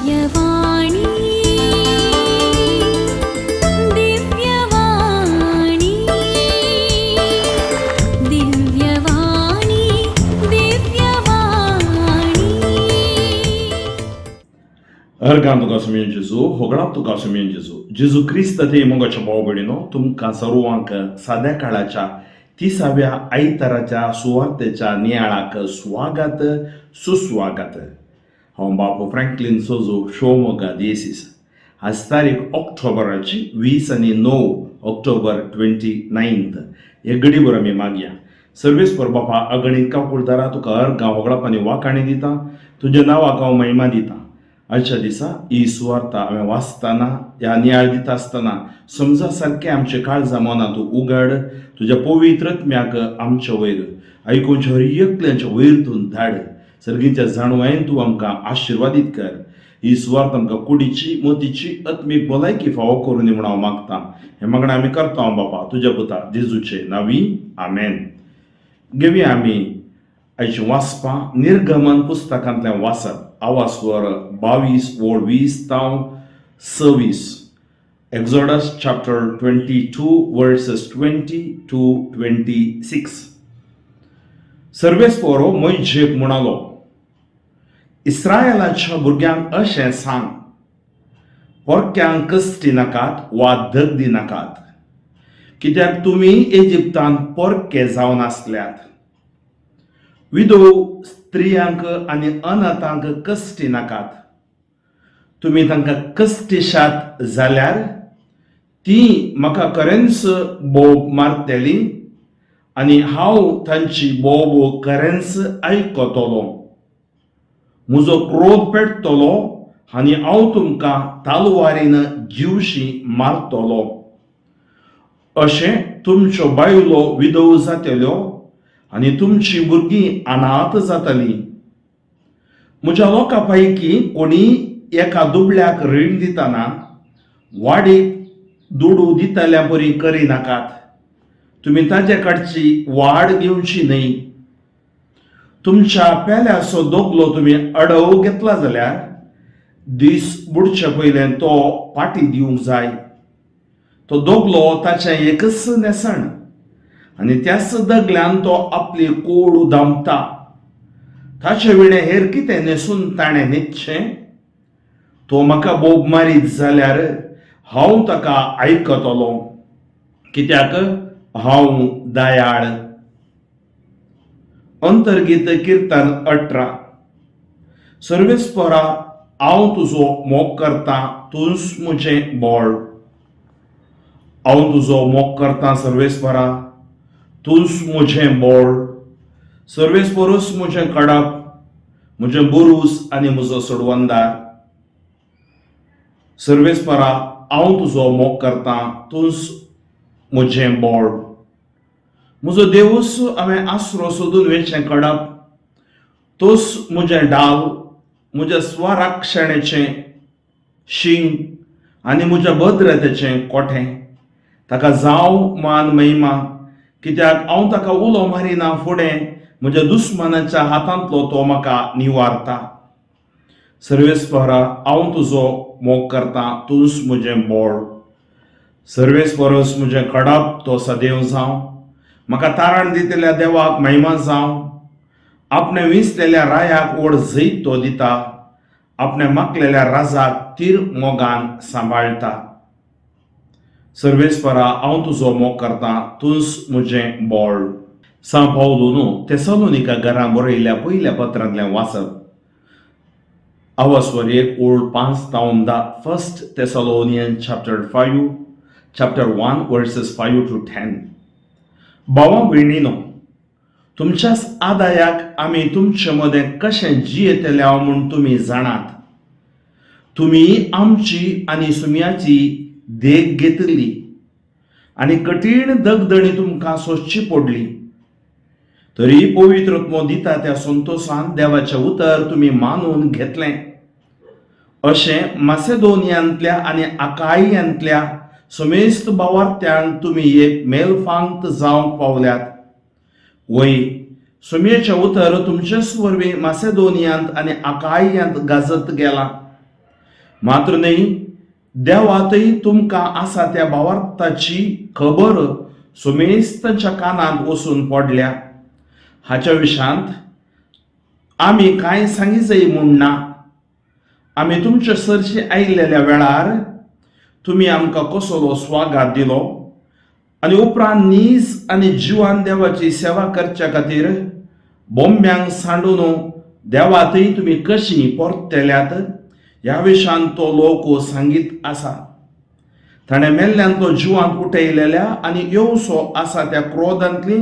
दिव्यवाणी दिव्यवाणी दिव्यवाणी दिव्यवाणी अर्गां तुका सुमियें जेजू होगळाप तुका सुमियें जेजू क्रिस्त ते मोगाच्या भाव भयणीनो तुमकां सर्वांक साद्या काळाच्या 30व्या आयताराच्या सुवार्थेच्या नियाळाक स्वागत सुस्वागत. हांव बाबू फ्रँकलिन सोजो शिवमोगा दिएसीस. आज तारीख ऑक्टोबराची 20 आनी 9 ऑक्टोबर 29 हे घडीभर आमी मागया. सर्वेस्पर बापा अगणित काकुळदारा तुका अर्गां होगळाप आनी वाखाणी दिता. तुज्या नांवाक हांव महिमा दिता. आजच्या दिसा ही सुवार्ता हांवें वाचतना ह्या नियाळ दिता आसतना समजा सारकें आमचे काळजां मनां तूं उगड. तुज्या पवित्र आत्म्याक आमच्या वयर आयकुनच्या हर एकल्याच्या वयरतून धाड. सर्गीच्या जाणवायेन तूं आमकां आशिर्वादीत कर. ही सुवार्त आमकां कुडीची मोतीची आत्मीक भलायकी फावो करून दी म्हूण हांव मागतां. हें मागणें आमी करता हांव बापा तुज्या पुता जेजूचे नांवी आमेन. घेवया आमी आयचीं वाचपां निर्गमन पुस्तकांतल्यान वाचप. आवास्वर 22 ओळ 20 तावन 26. Exodus chapter 22 verses 20 to 26. सर्वेस्पोरो मोइशेक म्हणालो, इस्रायेलाच्या भुरग्यांक अशें सांग, परक्यांक कश्टी नाकात वा दगदी नाकात, कित्याक तुमी इजिप्तांत परके जावन आसल्यात. विधव स्त्रियांक आनी अनाथांक कश्टी नाकात. तुमी तांकां कश्टीशात जाल्यार ती म्हाका खरेंच बोब मारतली आनी हांव तांची बोब खरेंच आयकतलो. म्हजो क्रोध पेटतलो आनी हांव तुमकां तालवारीन जीवशी मारतलो. अशें तुमच्यो बायलो विधव जातल्यो आनी तुमची भुरगीं अनाथ जातलीं. म्हज्या लोकां पैकी कोणी एका दुबळ्याक रीण दितना वाडीक दुडू दितल्या परी करिनाकात. तुमी ताजे कडची वाड घेवची न्हय. तुमच्या पेल्याचो दोगलो तुमी अडव घेतला जाल्यार दीस बुडचे पयलें तो पाटी दिवंक जाय. तो दोगलो ताचें एकच नेसण आनी त्याच दगल्यान तो आपली कूड उदामता. ताचे विणे हेर कितें नेसून ताणें न्हिदचें? तो म्हाका बोब मारीत जाल्यार हांव ताका आयकतलो, कित्याक हांव दयाळ. अंतर्गीत कीर्तन 18. सर्वेस्परा हांव तुजो मोग करतां, तूंच म्हजें बोळ. हांव तुजो मोग करतां सर्वेस्परा, तूंच म्हजें बोळ. सर्वेस्परूच म्हजें कडप, म्हजें बुरूस आनी म्हजो सोडवंदार. सर्वेस्परा हांव तुजो मोग करतां, तूंच म्हजें बोळ. म्हजो देवूस हांवें आसरो सोदून वेचें कडप. तूंच म्हजें डाल, म्हज्या स्वराक्षणेचें शींग आनी म्हज्या भद्रतेचें कोठें. ताका जावं मान महिमा, कित्याक हांव ताका उलो मारिना फुडें. म्हज्या दुस्मनाच्या हातांतलो तो म्हाका निवारता. सर्वेस्परा हांव तुजो मोग करतां, तूंच म्हजें बोळ. सर्वेस्परस म्हजें कडप तो सदैव जावं. म्हाका तारण दितल्या देवाक महिमा जावं. आपणे विसलेल्या रायाक व्हड जैत तो दिता. आपणे मागलेल्या राजाक तीर मोगान सांबाळटा. सर्वेस्परा हांव तुजो मोग करतां, तूंच म्हजें बोळ. सा पावलो तेसलोनिका घरां बरयल्ल्या पयल्या पत्रांतल्यान वाचप. आवास्वर 1 ओळ 5 तावन 10. 1 Thessalonians chapter 1 verses 5 to 10. भावां भयणीनो, तुमच्याच आदायाक आमी तुमचे मदें कशें जियेतल्या म्हूण तुमी जाणात. तुमी आमची आनी सुमयाची देख घेतली आनी कठीण दगदणी तुमकां सोंसची पडली. तरी पवित्रत्व दिता त्या संतोषान देवाचें उतर तुमी मानून घेतलें. अशें मासेदोनियांतल्या आनी आकायांतल्या समेस्त भावार्थ्यान तुमी एक मेलफांत जावंक पावल्यात. वय सुमयेचें उतर तुमचेच वरवीं मासेदोनियांत आनी आकायांत गाजत गेलां. मात्र न्ही देवातय तुमकां आसा त्या भावार्थाची खबर सोमेस्तांच्या कानांत वचून पडल्या. हाच्या विशांत आमी कांय सांगी जाय म्हूण ना. आमी तुमचे सरशी आयिल्ल्या वेळार तुमी आमकां कसलो स्वागत दिलो आनी उपरांत नीज आनी जिवान देवाची सेवा करच्या खातीर बोंब्यांक सांडून देवातय तुमी कशी परतल्यात ह्या विशयान तो लोक सांगीत आसा. ताणें मेल्ल्यान तो जिवांत उठयलेल्या आनी येवसो आसा त्या क्रोधांतली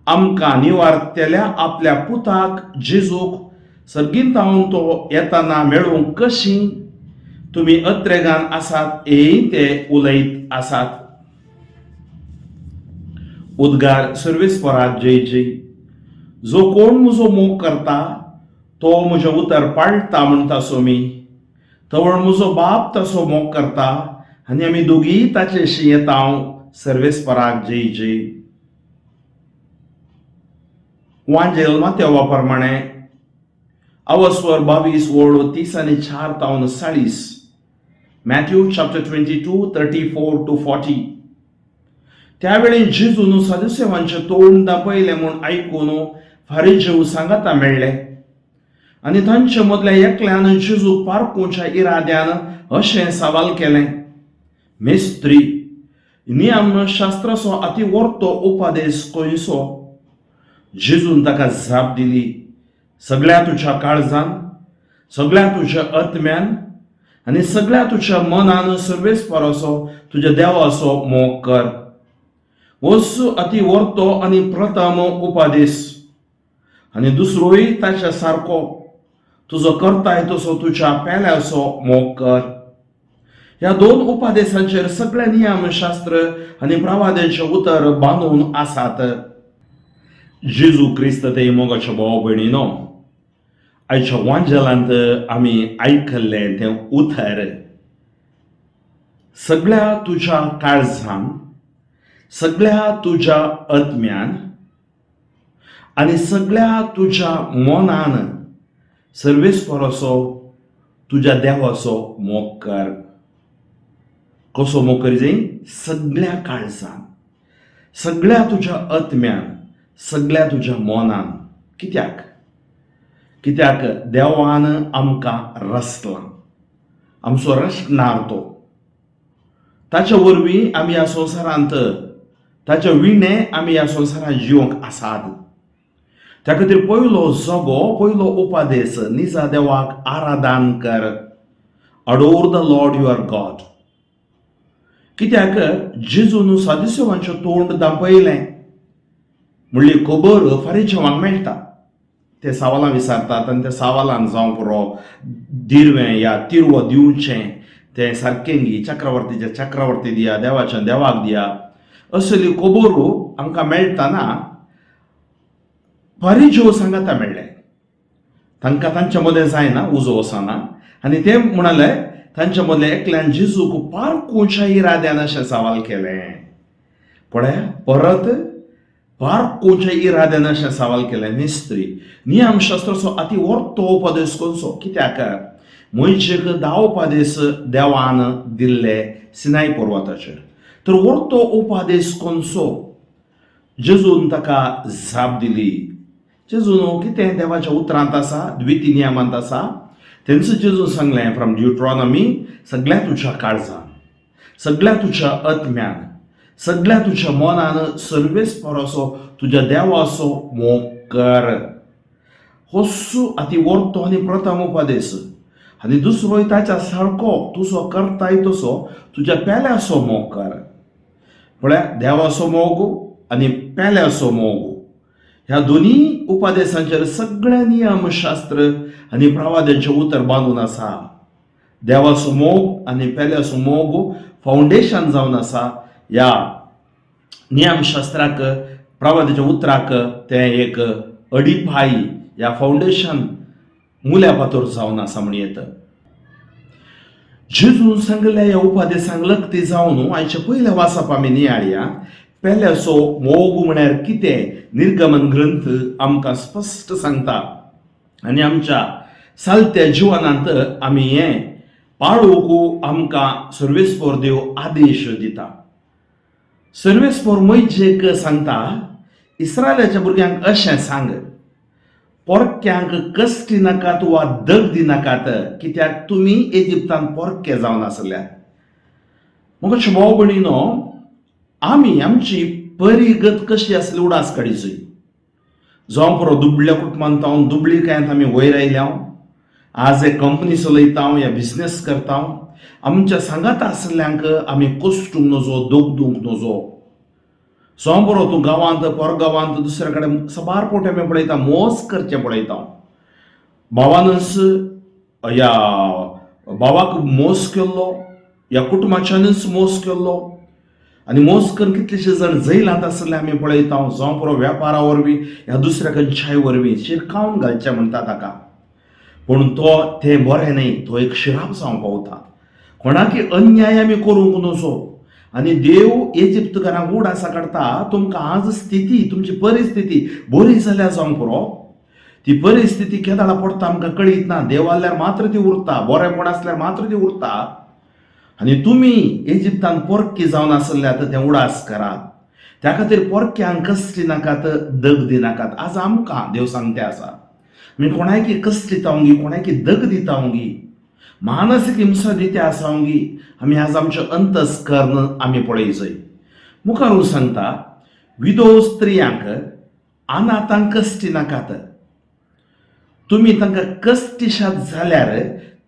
आमकां निवारतेल्या आपल्या पुताक जेजूक सर्गिंतावन तो येताना मेळूंक कशी तुमी अत्रेगान आसात हेय ते उलयत आसात. उद्गार सर्वेस्पराक जय जय. जो कोण म्हजो मोग करता तो म्हजें उतर पाळटा म्हणटा सोमी. तवळ म्हजो बाप तसो मोग करता आनी आमी दोगूय ताचेशी येता. सर्वेस्पराक जय जय. वांजेल माथेवा प्रमाणे अवस्वर 22 ओळ 30 आनी 4 तावन 40. Matthew chapter 22 34 to 40. त्यावेळी जेजून सदुसेवांचे तोंड दापयले म्हूण आयकून फारिजेव सांगाता मेळ्ळे आनी तांचे मदल्या एकल्यान जेजूक पारखूच्या इराद्यान अशें सवाल केलें. मेस्त्री, नियमशास्त्राचो अति व्हडलो उपदेश खंयचो? जेजून ताका जाप दिली. सगळ्या तुज्या काळजान, सगळ्या तुज्या आत्म्यान आनी सगळ्या तुज्या मनान सर्वेस्पराचो तुज्या देवाचो मोग कर. होच अति व्हडलो आनी प्रथम उपदेश. आनी दुसरोय ताच्या सारको, तुजो करताय तसो तुज्या पेल्याचो मोग कर. ह्या दोन उपदेशांचेर सगळे नियमशास्त्र आनी प्रवाद्यांचे उतर बांदून आसात. जेजू क्रिस्त ते मोगाच्या भाव भयणीनो, आयच्या वांजेलांत आमी आयकल्लें तें उतर सगळ्या तुज्या काळजान, सगळ्या तुज्या आत्म्यान आनी सगळ्या तुज्या मनान सर्वेस्पराचो तुज्या देवाचो मोग कर. कसो मोग करी जाय? सगळ्या काळजान, सगळ्या तुज्या आत्म्यान, सगळ्या तुज्या मनान. कित्याक? कित्याक देवान आमकां रचला. आमचो रचणार तो. ताच्या वरवीं आमी ह्या संवसारांत, ताच्या विणे आमी ह्या संवसारांत जिवंक आसात. त्या खातीर पयलो जगो, पयलो उपदेश निजा देवाक आराधन कर. Adore the Lord your God. कित्याक जेजून सदुसेवांचें तोंड दापयलें म्हणली खबर फारिजेवांक मेळटा. ते सवालां विचारतात आनी त्या सवालांक जावं पुरो दिरवें या तिरवो दिवचें तें सारकें गी, चक्रवर्तीचें चक्रवर्ती दिया, देवाचें देवाक दिया, असली खबरो आमकां मेळटाना फारिजेव सांगाता मेळ्ळे. तांकां तांचे मदें जायना, उजो वचना. आनी ते म्हणले तांचे मदले एकल्यान जेजूक पारखूच्या इराद्यान अशें सवाल केलें. पळय, परत पारखूच्या इराद्यान अशें सवाल केलें. मेस्त्री, नियमशास्त्राचो अति व्हडलो उपदेश खंयचो? कित्याक मोशेक 10 उपदेश देवान दिल्ले सिनाय पर्वताचेर. तर व्हडलो उपदेश खंयचो? जेजून ताका जाप दिली. जेजून कितें देवाच्या उतरांत आसा, द्वितीय नियमांत आसा. तेंच जेजून सांगलें फ्रॉम ड्युट्रॉनॉमी, सगळ्या तुज्या काळजान, सगळ्या तुज्या आत्म्यान, सगळ्या तुज्या मनान सर्वेस्पराचो तुज्या देवाचो मोग कर. होच अति व्हडलो आनी प्रथम उपदेश. आनी दुसरोय ताच्या सारको, तुजो करताय तसो तुज्या पेल्याचो मोग कर. पळय, देवाचो मोग आनी पेल्याचो मोग ह्या दोनी उपदेशांचेर सगळे नियमशास्त्र आनी प्रवाद्यांचें उतर बांदून आसा. देवाचो मोग आनी पेल्याचो मोग फावंडेशन जावन आसा. ह्या नियमशास्त्राक, प्रवाद्याच्या उतराक तें एक अडिपाय, ह्या फावंडेशन मुल्यापातोर जावन आसा म्हण येता. जेजून सांगलेल्या ह्या उपदेशांक लक्ती जावन आयच्या पयल्या वाचप आमी नियाळया. पेल्याचो मोग म्हळ्यार कितें? निर्गमन ग्रंथ आमकां स्पश्ट सांगता. आनी आमच्या सालत्या जिवनांत आमी हें पाळोवंक आमकां सर्वेस्पोर देव आदेश दिता. सर्वेस्पोर मोइशेक सांगता, इस्रायलाच्या भुरग्यांक अशें सांग, पोरक्यांक कश्ट नाकात वा दग दिनाकात, कित्याक तुमी इजिप्तांत पोरके जावन आसल्यात. मग भाव भयणीनो, आमी आमची बरी गत कशी आसली उडास काडीची. जावं पुरो दुबळ्या कुटुंबांत हांव दुबळीकायेंत आमी वयर आयल्या, आज एक कंपनी चलयता या बिझनेस करता. आमच्या सांगात आसल्यांक आमी कोसटूंक नजो, दोग नजो. जावं बरो तूं गांवांत परगांवांत दुसरे कडेन सबार पोटे आमी पळयता, मोस करचे पळयता. भावानच या भावाक मोस केल्लो, या कुटुंबाच्यानच मोस केल्लो, आनी मोस करून कितलेशे जण जैलांत आसले आमी पळयता. जावं पुरो वेपारा वरवीं ह्या दुसऱ्या खंयच्याय वरवीं शिरकावन घालचें म्हणटा ताका. पूण तें बरें न्ही, तो एक श्राप जावं पावता. कोणाकी अन्याय आमी करूंक नजो. आनी देव इजिप्तकारांक उडासा काडटा. तुमकां आज स्थिती, तुमची परिस्थिती बरी जाल्यार जावं पुरो, ती परिस्थिती केदाळा पडटा आमकां कळीत ना. देव आसल्यार मात्र ती उरता, बरेंपण आसल्यार मात्र ती उरता. आनी तुमी इजिप्तांत पोरके जावन आसल्यात तें उडास करात. त्या खातीर पोरक्यांक कश्ट नाकात, दग दिनाकात. आज आमकां देव सांगते आसा, आमी कोणायकी कश्ट दितावंगी, कोणायकी दग दितावंगी, मानसीक हिंसा दिता आसावंगी, आमी आज आमचें अंतस्करण आमी पळयचय. मुखार सांगता, विधव स्त्रियांक अनाथांक कश्ट नाकात. तुमी तांकां कश्टशात जाल्यार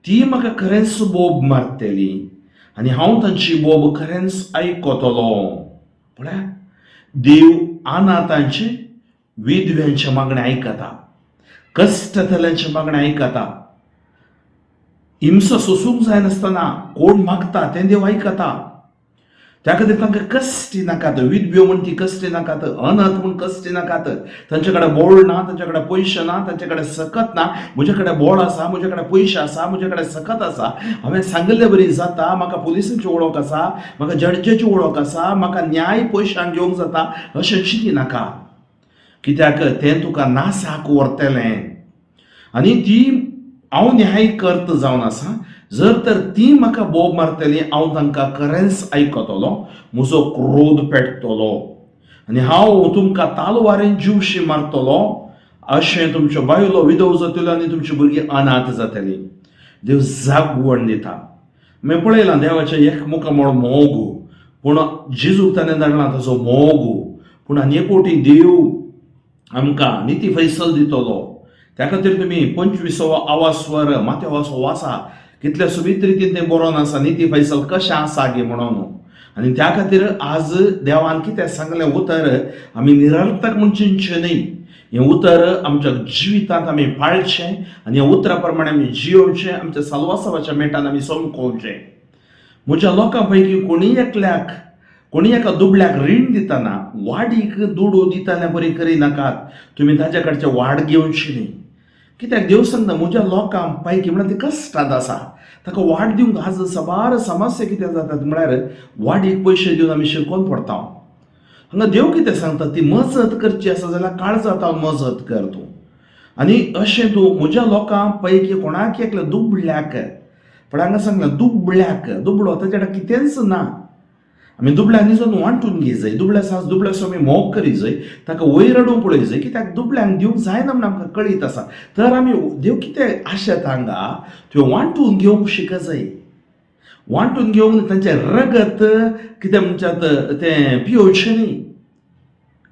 ती म्हाका खरेंच बोब मारतली आनी हांव तांची बोब खरेंच आयकतलो. पळय, देव अनाथांचे, विधव्यांचे मागणे आयकता, कश्टतल्यांचे मागणे आयकता. हिंसा सोसूंक जायनासतना कोण मागता तें देव आयकता. त्या खातीर तांकां कश्ट नाकात. विधव्यो म्हण ती कश्ट नाकात, अनाथ म्हण कश्ट नाकात. तांचे कडेन बोळ ना, तांचे कडेन पयशे ना, तांचे कडेन सकत ना. म्हजे कडेन बोळ आसा, म्हजे कडेन पयशे आसा, म्हजे कडेन सकत आसा, हांवें सांगलें बरी जाता, म्हाका पुलिसांची वळख आसा, म्हाका जड्जाची वळख आसा, म्हाका न्याय पयशांक घेवंक जाता, अशें चिंती नाका. कित्याक तें तुका नासाक व्हरतलें. आनी ती हांव न्याय कर्त जावन आसा. जर तर ती म्हाका बोब मारतली, हांव तांकां खरेंच आयकतलो, म्हजो क्रोध पेटतलो आनी हांव तुमकां तालवारेन जीवशी मारतलो. अशें तुमच्यो बायलो विधव जातल्यो आनी तुमची भुरगीं अनाथ जातलीं. देव जागवण दिता. हांवें पळयलां देवाचें एक मुखार म्हण मोग, पूण जेजूक ताणें धाडला ताचो मोग. पूण आनी एक फावटी देव आमकां निती फैसल दितलो. त्या खातीर तुमी 25वा आवास्वर माथेवाचो वाचा, कितल्या सुबीत रितीन तें बरोवन आसा, निती फैसल कशें आसा गे म्हणून. आनी त्या खातीर आज देवान कितें सांगलें उतर आमी निरर्थक म्हूण चिंतचें न्ही. हें उतर आमच्या जिवितांत आमी पाळचें आनी ह्या उतरा प्रमाणे आमी जियोवचें, आमच्या साल्वासावाच्या मेटान आमी समकोवचें. म्हज्या लोकां पैकी कोणी एका दुबळ्याक रीण दितना वाडीक दुडू दिताल्या बरी करिनाकात. तुमी ताचे कडचे वाड घेवची न्ही. कित्याक देव सांगता, म्हज्या लोकां पैकी म्हळ्यार ती कश्टांत आसा, ताका वाड दिवंक आज सबार समस्या कितें जातात म्हळ्यार वाडीक पयशे दिवन आमी शिरकोन पडटा. हांगा देव कितें सांगता, ती मजत करची आसा जाल्यार काळजांत मजत कर तूं. आनी अशें तूं म्हज्या लोकां पैकी कोणाक एकल्या दुबळ्याक, पण हांगा सांगलां दुबळ्याक, दुबळो ताचे कडेन कितेंच ना. आमी दुबळ्यांनी जावन वांटून घे जाय. दुबळ्यासो आमी मोग करी जाय, ताका वयर हाडूंक पळय जाय. कित्याक दुबळ्यांक दिवंक जायना म्हण आमकां कळीत आसा. तर आमी देव कितें आशेता हांगा, त्यो वांटून घेवंक शिकत जाय. वांटून घेवंक तांचें रगत कितें म्हणटात तें पियोवचें न्ही.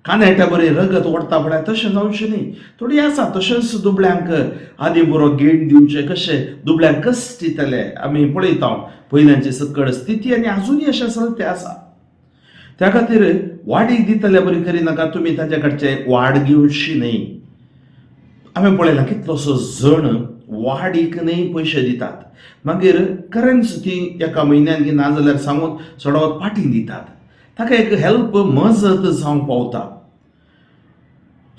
कानेट्या बरी रगत ओडटा पळय तशें जावचें न्ही. थोडी आसा तशेंच दुबळ्यांक आदी बरो गेट दिवचें. कशें दुबळ्यांक कश्ट दितले आमी पळयता पयल्यांची सकड स्थिती आनी आजुनूय अशें चलते आसा. त्या खातीर वाडीक दितले बरी करिनाका, तुमी ताचे कडचे वाड घेवची न्ही. हांवें पळयलां कितलोसो जण वाडीक न्ही पयशे दितात, मागीर खरेंच ती एका म्हयन्यान ना जाल्यार सांगून सोडवत पाटीं दितात. ताका एक हेल्प मजत जावंक पावता.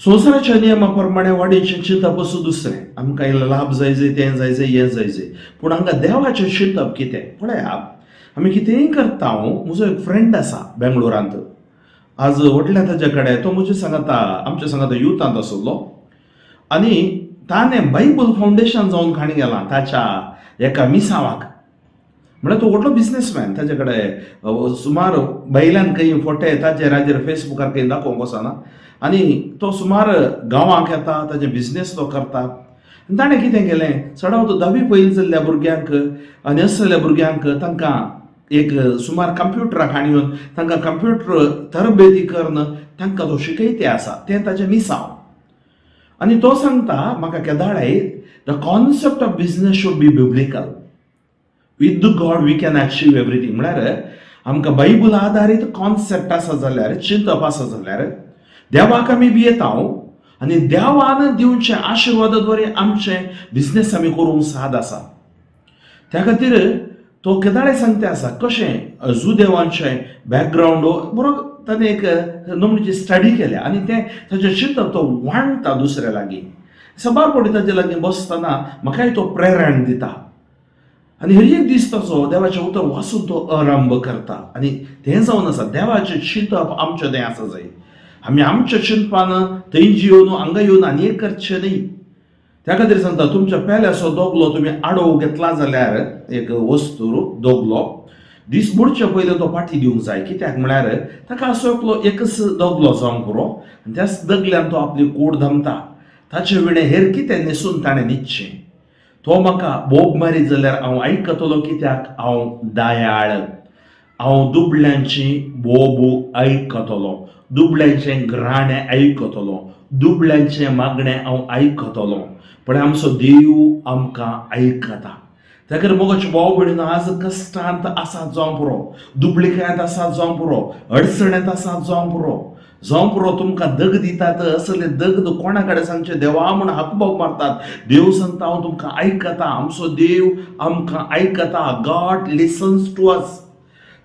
संवसाराच्या नियमा प्रमाणे वाडीचें चिंतप असो दुसरें. आमकां इल्लो लाभ जाय जाय, तें जाय जाय, हें जाय जाय. पूण हांगा देवाचें चिंतप कितें पळयात. आमी कितेंय करता. म्हजो एक फ्रेंड आसा बेंगळुरांत. आज वटल्या ताचे कडेन तो म्हजे सांगता, आमच्या सांगता युथांत आसलो आनी ताणें बायबल फावंडेशन जावन खाणी गेलां ताच्या एका मिसावाक. म्हणजे तो व्हडलो बिझनेसमॅन. ताचे कडेन सुमार बैलान काही फोटे ताचे राजेर फेसबुकार काही दाखोवंक वचना. आनी तो सुमार गांवांक येता, ताजे बिझनेस तो करता. ताणें कितें केलें, सडाव तो 10वी पयली जाल्ल्या भुरग्यांक आनी असल्या भुरग्यांक तांकां एक सुमार कंप्युटराक हाडून तांकां कंप्युटर तरबेती करून तांकां तो शिकयते आसा. तें ताचें मिसांव. आनी तो सांगता म्हाका केदाळे, the concept of business should be biblical. With the God we can achieve everything. म्हळ्यार आमकां बायबल आधारीत कॉन्सेप्ट आसा जाल्यार, चिंतप आसा जाल्यार देवाक आमी भियेतांव आनी देवान दिवचे आशिर्वादाद्वारे आमचे बिझनेस आमी करूंक साद आसा. त्या खातीर तो केदाळे सांगता आसा कशें जुदेवांचें बॅकग्रावंड बरो ताणें एक नमुन्याची स्टडी केल्या आनी तें ताचें चिंतप तो वांडटा दुसऱ्या लागीं. सबारपणी ताचे लागीं बसतना म्हाकाय तो प्रेरण दिता. आनी हर एक दीस ताचो देवाचें उतर वाचून तो आरंभ करता. आनी तें जावन आसा देवाचें चिंतप आमचें तें आसा जाय. आमी आमच्या चिंतपान थंय येवन हांगा येवन आनी एक करचें न्ही. त्या खातीर सांगता तुमच्या पेल्याचो दोगलो तुमी आडो घेतला जाल्यार एक वस्तू दोगलो दीस बुडचे पयलीं तो फाटी दिवंक जाय. कित्याक म्हळ्यार ताका असो एकलो एकच दोगलो जावंक पुरो आनी त्याच दोगल्यान तो आपली कूड धमता. ताचे विणे हेर कितें न्हेसून ताणें न्हिदचें. तो म्हाका बोब मारीत जाल्यार हांव आयकतलो, कित्याक हांव दयाळ. हांव दुबळ्यांची बोब आयकतलो, दुबळ्यांचें घराणें आयकतलो, दुबळ्यांचें मागणें हांव आयकतलो. पण आमचो देव आमकां आयकता. त्या खातीर मोगाचे भाव भयणीनो, आज कश्टांत आसात जावं पुरो, दुबळिकायेंत आसात जावं पुरो, अडचणेंत आसात जावं पुरो, तुमकां दग दितात असले दग कोणा कडेन सांगचे, देवा म्हूण हाकबाक मारतात. देव सांगता हांव तुमकां आयकता. आमचो देव आमकां आयकता. God listens to us.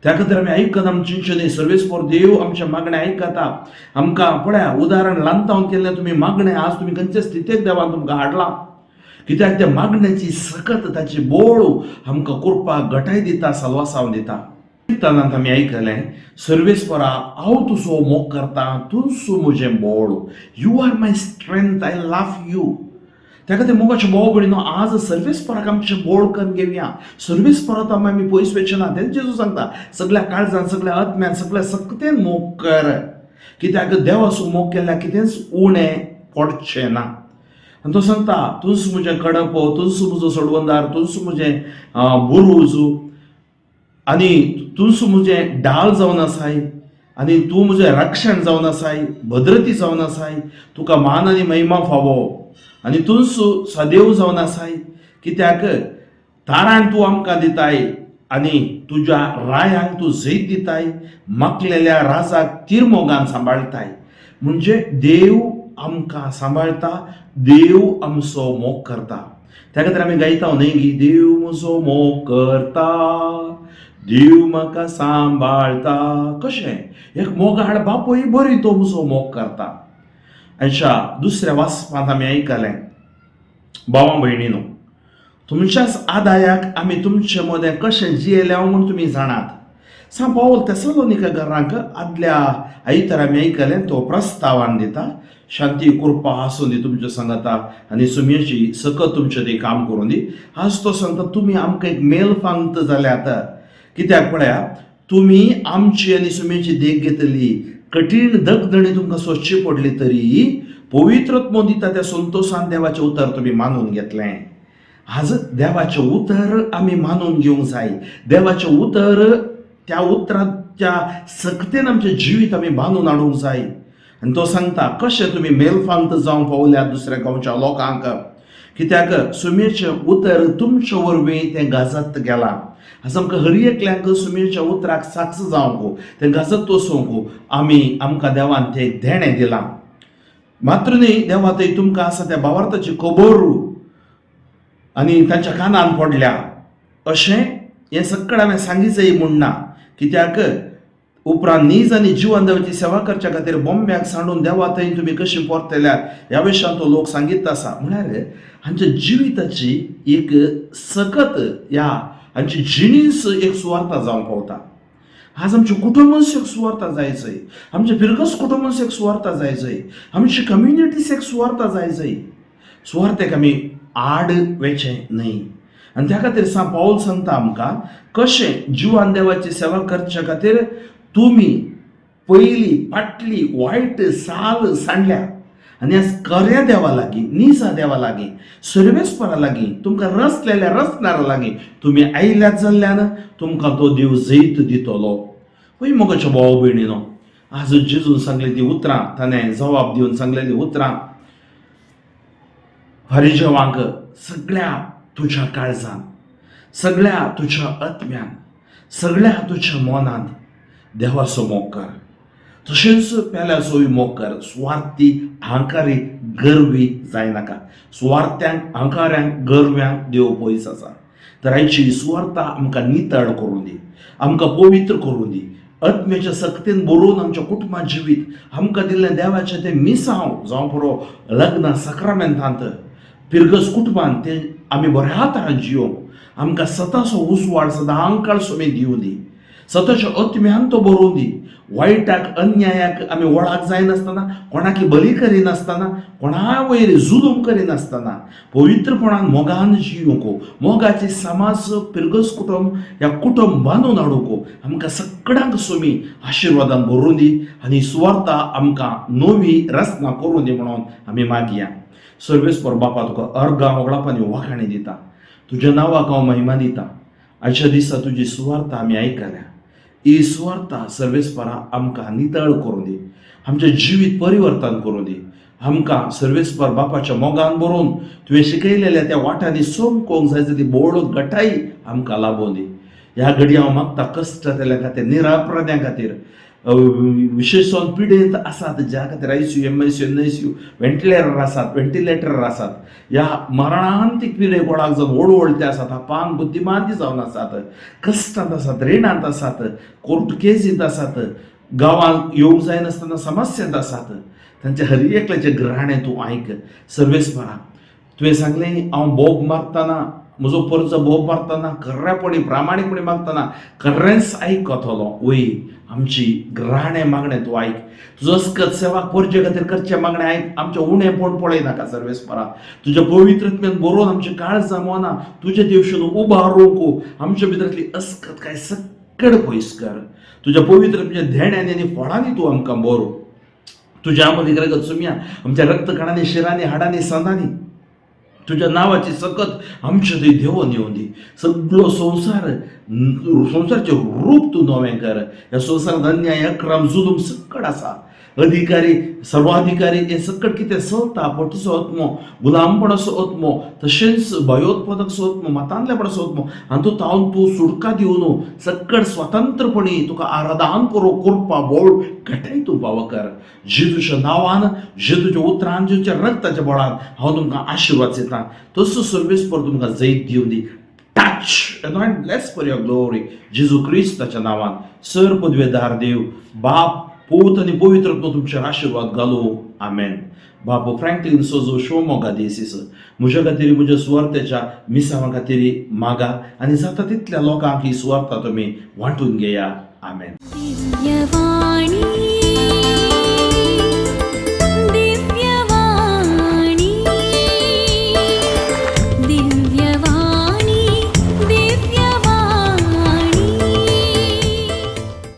त्या खातीर आमी आयकन आमी चिंतचें न्ही. सर्वेस फॉर देव आमचें मागणें आयकता. आमकां पळया उदाहरण ल्हानतावन केल्लें तुमी मागणें आज तुमी खंयचे स्थितीक देवान तुमकां हाडलां. कित्याक त्या मागण्याची सकत ताची बोळ आमकां करपाक घटाय दिता, साल्वासांव दिता. कीर्तनांत आमी आयकलें, सर्वेस्परा हांव तुजो मोग करता, तूंच म्हजें बोळ. You are my strength, I love you. त्या खातीर मोगाचे भाव भयणीनो, आज सर्वेस्पराक आमचें बोळ करून घेवया. सर्वेस्परांत आमी पयस वचना. तें जेजू सांगता सगळ्या काळजान, सगळ्या आत्म्यान, सगळ्या सक्तीन मोग कर. कित्याक देवाचो मोग केल्यार कितेंच उणें पडचें ना. आनी तो सांगता तूंच म्हजें कडप, तूंच म्हजो सोडवंदार, तूंच म्हजें बुरूज आनी तूंच म्हजें ढाल जावन आसाय आनी तूं म्हजें रक्षण जावन आसाय, भद्रती जावन आसाय. तुका मान आनी महिमा फावो आनी तूंच सदैव जावन आसाय. कित्याक तारान तूं आमकां दिताय आनी तुज्या रायांक तूं जैत दिताय. माकलेल्या राजाक तिरमोगान सांबाळताय. म्हणजे देव आमकां सांबाळटा, देव आमचो मोग करता. त्या खातीर आमी गायता न्ही की देव म्हजो मोग करता, देव म्हाका सांबाळता. कशें एक मोगाळ बापूय बरी तो म्हजो मोग करता. हाच्या दुसऱ्या वाचपांत आमी आयकलें, भावां भयणीनो, तुमच्याच आदायाक आमी तुमचे मदें कशें जियेल्या म्हूण तुमी जाणात. सांग पावल तेसलोनिकेकारांक आदल्या आयतार आमी आयकलें, तो प्रस्तावान दिता, शांती कृपा आसूं दी तुमच्या सांगाता आनी सुमयेची सकत तुमचें तें काम करूं दी. आज तो सांगता तुमी आमकां एक मेल फांगत जाल्यात. कित्याक पळया, तुमी आमची आनी सुमयेची देख घेतली. कठीण दगदणी तुमकां सोंसची पडली तरी पवित्रत्व दिता त्या संतोशान देवाचें उतर तुमी मानून घेतलें. आज देवाचें उतर आमी मानून घेवंक जाय. देवाचें उतर, त्या उतराच्या सक्तीन आमचें जिवीत आमी बांदून हाडूंक जाय. आनी तो सांगता कशें तुमी मेलफांत जावंक पावल्यात दुसऱ्या गांवच्या लोकांक. कित्याक सुमयेचें उतर तुमचे वरवीं तें गाजत गेलां. आज आमकां हर एकल्यांक सुमयेच्या उतराक साक्ष जावंक, तें गाजत वचोवंक आमकां देवान तें देणें दिलां. मात्र न्ही, देवा थंय तुमकां आसा त्या भावार्थाची खबर आनी तांच्या कानान पडल्या अशें हें सक्कळ हांवें सांगी जाय म्हूण ना. कित्याक उपरांत नीज आनी जिवन देवाची सेवा करच्या खातीर बोंब्याक सांडून देवा थंय तुमी कशीं परतल्यात ह्या विशयान तो लोक सांगीत आसा. म्हळ्यार हांच्या जिविताची एक सकत ह्या हांची जिणीस एक सुवार्ता जावंक पावता. आज आमचे कुटुंबच एक सुवार्ता जायचंय, आमचे फिरकस कुटुंबच एक सुवार्ता जायचंय, आमची कम्युनिटीस एक सुवार्ता जायचंय. सुवार्थेक आमी आड वेचें न्हय. आणि त्या खातीर पाऊल सांगता आमकां कशें जिवान देवाची सेवा करचे खातीर तुमी पयली फाटली वायट साल सांडल्या आनी आज खऱ्या देवा लागीं निजा देवा लागीं सर्वेस्परा लागीं तुमकां रसलेल्या रसणारा लागीं तुमी आयल्यात जाल्ल्यान तुमकां तो देव जैत दितलो. पळय मोगाच्या भाव भयणीनो, आज जेजून सांगली ती उतरां ताणें जबाब दिवन सांगलेली उतरां फरिजेवांक सगळ्या तुज्या काळजान, सगळ्या तुज्या आत्म्यान, सगळ्या तुज्या मनांत देवाचो मोग कर. तशेंच पेल्याचोय मोग कर. स्वार्थी अहंकारी गर्वी जायनाका. स्वार्थ्यांक अहंकाऱ्यांक गर्व्यांक देव पयस आसा. तर आयची सुवार्ता आमकां नितळ करून दी, आमकां पवित्र करून दी. आत्म्याच्या सक्तीन बरोवन आमच्या कुटुंबात जिवीत आमकां दिल्लें देवाचें तें मिसांव जावं पुरो लग्न सक्रामेंतांत पिरगस कुटुंबान तें आमी बऱ्या तरान जियोंक आमकां सताचो उजवाड सदां काळ सोमेन दिवं दी. सताच्या आत्म्यान तो बरोवन दी. वायटाक अन्यायाक आमी वळाक जायनासतना, कोणाकी बली करिनासतना, कोणा वयर जुलूम करिनासतना पवित्रपणान मोगान जियोंको, मोगाची समाज पिरगस कुटुंब ह्या कुटुंब बांदून हाडूंको आमकां सगळ्यांक सोमी आशिर्वादान भरून दी आनी सुवार्ता आमकां नवी रचना करून दी म्हणून आमी मागया. सर्वेस्पर बापा तुका अर्गां मोगळापांनी वाखाणी दिता. तुज्या नांवाक हांव महिमा दिता. आयच्या दिसा तुजी सुवार्ता आमी आयकल्या. ही सुवार्ता सर्वेस्परा आमकां नितळ करून दी, आमचें जिवीत परिवर्तन करून दी. आमकां सर्वेस्पर बापाच्या मोगान बरोवन तुवें शिकयलेल्या त्या वाटांनी सोमकोंक जाय जाली बोड गटाई आमकां लाबोवन दी. ह्या घडी हांव मागता कश्ट जाल्या खातीर, निरापराध्यां खातीर, विशेषण पिडेंत आसात ज्या खातीर ICU, MICU, NICU व्हेंटिलेटर आसात, ह्या मरणांतीक पिडे कोणाक जावन ओडवळते आसात, अपांग बुद्धिमांती जावन आसात, कश्टांत आसात, रिणांत आसात, कोर्ट केसींत आसात, गांवांत येवंक जायनासतना समस्यांत आसात, तांचे हर एकल्याचे ग्रहाणें तूं आयक. सर्वेस्परा तुवें सांगलें हांव बोब मारतना, म्हजो पर्ज बोब मारतना खऱ्यापणी प्रामाणीकपणी मागतना खरेंच आयकतलो. वय आमची ग्रहाणें मागणें तूं आयक. तुजो अस्कत सेवा परजे खातीर करचें मागणें आयक. आमचें उणेंपण पळय नाका सर्वेस्परा. तुज्या पवित्रत्म्यान बरोवन आमचें काळजां मनां तुज्या दिवशेन उबारूंक आमचे भितरली अस्कत काय सक्कड पयस कर. तुज्या पवित्रत्म्याच्या धेण्यांनी आनी फळांनी तूं आमकां बरो. तुज्या मदीं रगत सुमया आमच्या रक्तकणांनी, शिरांनी, हाडांनी, संदांनी तुज्या नांवाची सकत आमच्या थंय देंवोन येवं दी. सगळो संवसारचें रूप तूं नवें कर. ह्या संवसारांत अन्याय, अक्रम, जुलूम सक्कड आसा. अधिकारी, सर्वाधिकारी हे सक्कड कितें चलता. पटीचो आत्मो, गुलामपणाचो आत्मो, तशेंच भयोत्पादकचो आत्मो, मतांतलेपणाचो आत्मो हातूंत तावन तूं सुटका दिवन सक्कड स्वतंत्रपणी तुका आराधन करपा बोळ घटाय तूं फावो कर. जेजूच्या नांवान, जेजूच्या उतरान, जेजूच्या रक्ताच्या बळान हांव तुमकां आशिर्वाद दितां. तसो सर्वेस्पर तुमकां जैत दिवन दी. Touch anoint bless for your glory. जेजू क्रिस्ताच्या नांवान सर पदवेदार देव बाप, पूत आनी पवित्र तुमचेर आशिर्वाद घालो. आमेन. बाबू फ्रँकलिन सोजो शिवमोगा देसीस म्हज्या खातीर, म्हज्या सुवार्थेच्या मिसावा खातीर मागा आनी जाता तितल्या लोकांक ही सुवार्ता तुमी वांटून घेया. आमेन. दिव्यवाणी